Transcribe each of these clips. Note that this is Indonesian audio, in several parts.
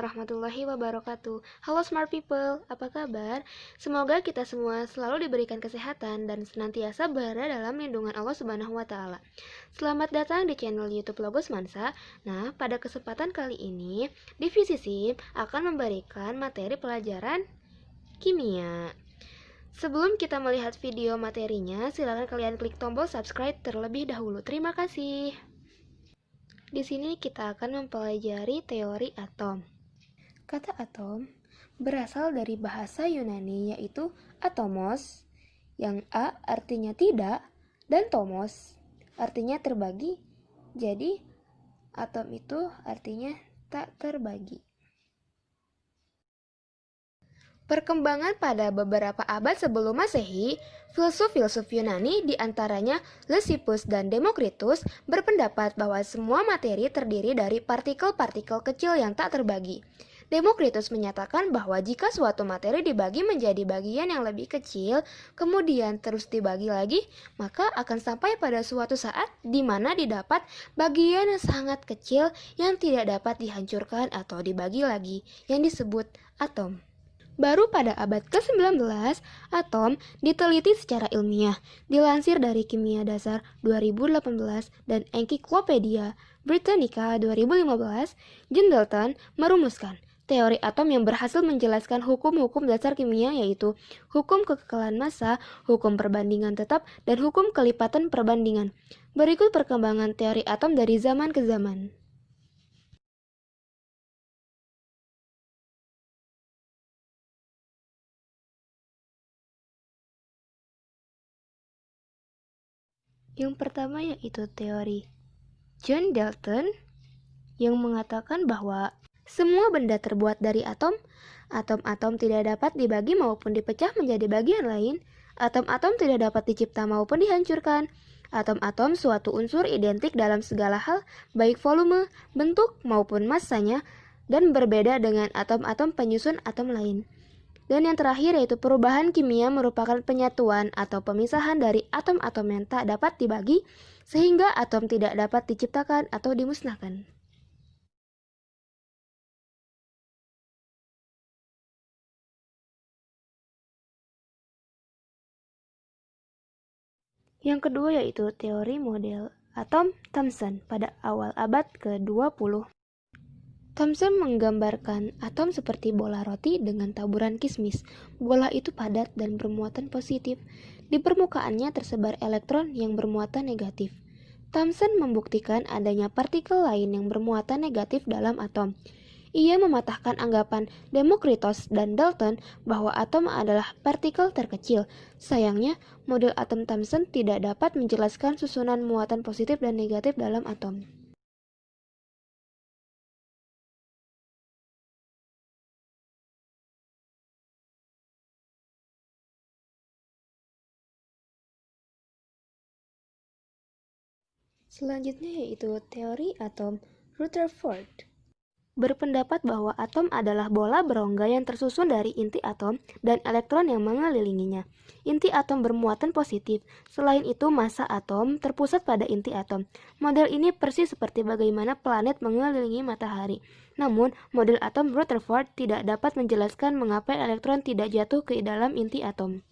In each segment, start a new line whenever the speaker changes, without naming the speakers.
warahmatullahi wabarakatuh. Halo smart people, apa kabar? Semoga kita semua selalu diberikan kesehatan dan senantiasa berada dalam lindungan Allah Subhanahu wa taala. Selamat datang di channel YouTube Logos Mansa. Nah, pada kesempatan kali ini, Divisi SIP akan memberikan materi pelajaran kimia. Sebelum kita melihat video materinya, silakan kalian klik tombol subscribe terlebih dahulu. Terima kasih. Di sini kita akan mempelajari teori atom. Kata atom berasal dari bahasa Yunani yaitu atomos, yang A artinya tidak dan tomos artinya terbagi. Jadi atom itu artinya tak terbagi. Perkembangan pada beberapa abad sebelum Masehi, filsuf-filsuf Yunani diantaranya Leucippus dan Demokritus berpendapat bahwa semua materi terdiri dari partikel-partikel kecil yang tak terbagi. Demokritus menyatakan bahwa jika suatu materi dibagi menjadi bagian yang lebih kecil, kemudian terus dibagi lagi, maka akan sampai pada suatu saat di mana didapat bagian yang sangat kecil yang tidak dapat dihancurkan atau dibagi lagi, yang disebut atom. Baru pada abad ke-19, atom diteliti secara ilmiah. Dilansir dari Kimia Dasar 2018 dan Encyclopedia Britannica 2015, John Dalton merumuskan teori atom yang berhasil menjelaskan hukum-hukum dasar kimia yaitu hukum kekekalan massa, hukum perbandingan tetap, dan hukum kelipatan perbandingan. Berikut perkembangan teori atom dari zaman ke zaman. Yang pertama yaitu teori John Dalton yang mengatakan bahwa semua benda terbuat dari atom. Atom-atom tidak dapat dibagi maupun dipecah menjadi bagian lain. Atom-atom tidak dapat dicipta maupun dihancurkan. Atom-atom suatu unsur identik dalam segala hal, baik volume, bentuk maupun massanya, dan berbeda dengan atom-atom penyusun atom lain. Dan yang terakhir yaitu perubahan kimia merupakan penyatuan atau pemisahan dari atom-atom yang tak dapat dibagi, sehingga atom tidak dapat diciptakan atau dimusnahkan. Yang kedua yaitu teori model atom Thomson pada awal abad ke-20. Thomson menggambarkan atom seperti bola roti dengan taburan kismis. Bola itu padat dan bermuatan positif. Di permukaannya tersebar elektron yang bermuatan negatif. Thomson membuktikan adanya partikel lain yang bermuatan negatif dalam atom. Ia mematahkan anggapan Demokritos dan Dalton bahwa atom adalah partikel terkecil. Sayangnya, model atom Thomson tidak dapat menjelaskan susunan muatan positif dan negatif dalam atom. Selanjutnya yaitu teori atom Rutherford. Berpendapat bahwa atom adalah bola berongga yang tersusun dari inti atom dan elektron yang mengelilinginya. Inti atom bermuatan positif. Selain itu, massa atom terpusat pada inti atom. Model ini persis seperti bagaimana planet mengelilingi matahari. Namun, model atom Rutherford tidak dapat menjelaskan mengapa elektron tidak jatuh ke dalam inti atom.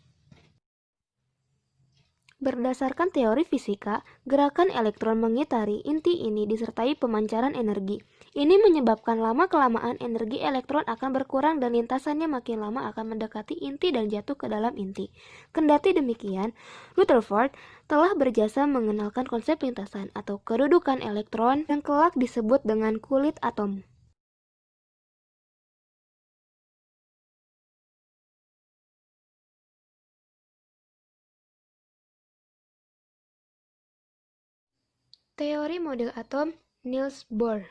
Berdasarkan teori fisika, gerakan elektron mengitari inti ini disertai pemancaran energi. Ini menyebabkan lama-kelamaan energi elektron akan berkurang dan lintasannya makin lama akan mendekati inti dan jatuh ke dalam inti. Kendati demikian, Rutherford telah berjasa mengenalkan konsep lintasan atau kedudukan elektron yang kelak disebut dengan kulit atom. Teori model atom Niels Bohr.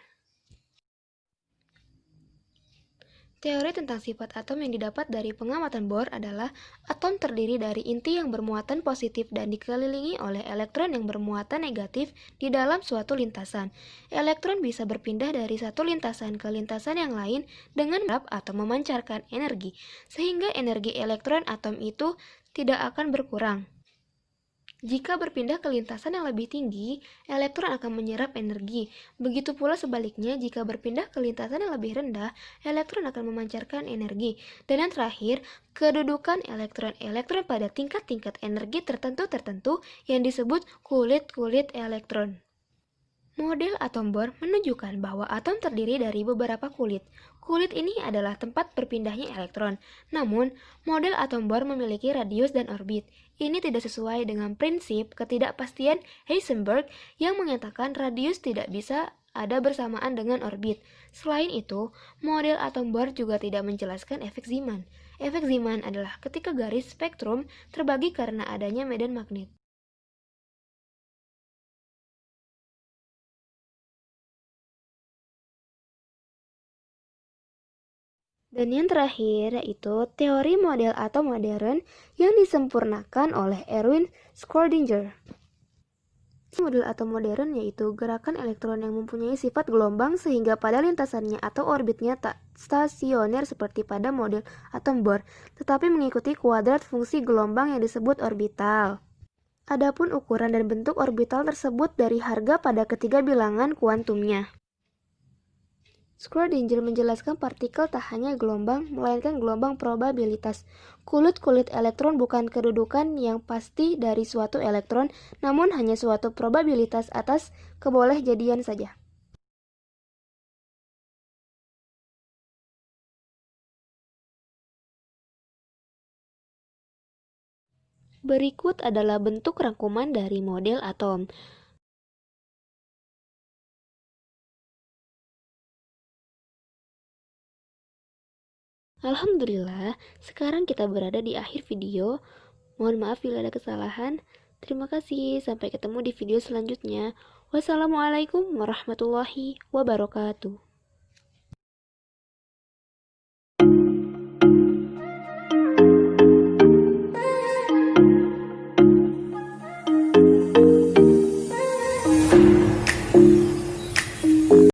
Teori tentang sifat atom yang didapat dari pengamatan Bohr adalah atom terdiri dari inti yang bermuatan positif dan dikelilingi oleh elektron yang bermuatan negatif di dalam suatu lintasan. Elektron bisa berpindah dari satu lintasan ke lintasan yang lain dengan atau memancarkan energi, sehingga energi elektron atom itu tidak akan berkurang. Jika berpindah ke lintasan yang lebih tinggi, elektron akan menyerap energi. Begitu pula sebaliknya, jika berpindah ke lintasan yang lebih rendah, elektron akan memancarkan energi. Dan yang terakhir, kedudukan elektron-elektron pada tingkat-tingkat energi tertentu yang disebut kulit-kulit elektron. Model atom Bohr menunjukkan bahwa atom terdiri dari beberapa kulit. Kulit ini adalah tempat berpindahnya elektron. Namun, model atom Bohr memiliki radius dan orbit. Ini tidak sesuai dengan prinsip ketidakpastian Heisenberg yang menyatakan radius tidak bisa ada bersamaan dengan orbit. Selain itu, model atom Bohr juga tidak menjelaskan efek Zeeman. Efek Zeeman adalah ketika garis spektrum terbagi karena adanya medan magnet. Dan yang terakhir yaitu teori model atom modern yang disempurnakan oleh Erwin Schrödinger. Model atom modern yaitu gerakan elektron yang mempunyai sifat gelombang sehingga pada lintasannya atau orbitnya tak stasioner seperti pada model atom Bohr, tetapi mengikuti kuadrat fungsi gelombang yang disebut orbital. Adapun ukuran dan bentuk orbital tersebut dari harga pada ketiga bilangan kuantumnya. Schrödinger menjelaskan partikel tak hanya gelombang, melainkan gelombang probabilitas. Kulit-kulit elektron bukan kedudukan yang pasti dari suatu elektron, namun hanya suatu probabilitas atas kebolehjadian saja. Berikut adalah bentuk rangkuman dari model atom. Alhamdulillah, sekarang kita berada di akhir video. Mohon maaf bila ada kesalahan. Terima kasih, sampai ketemu di video selanjutnya. Wassalamualaikum warahmatullahi wabarakatuh.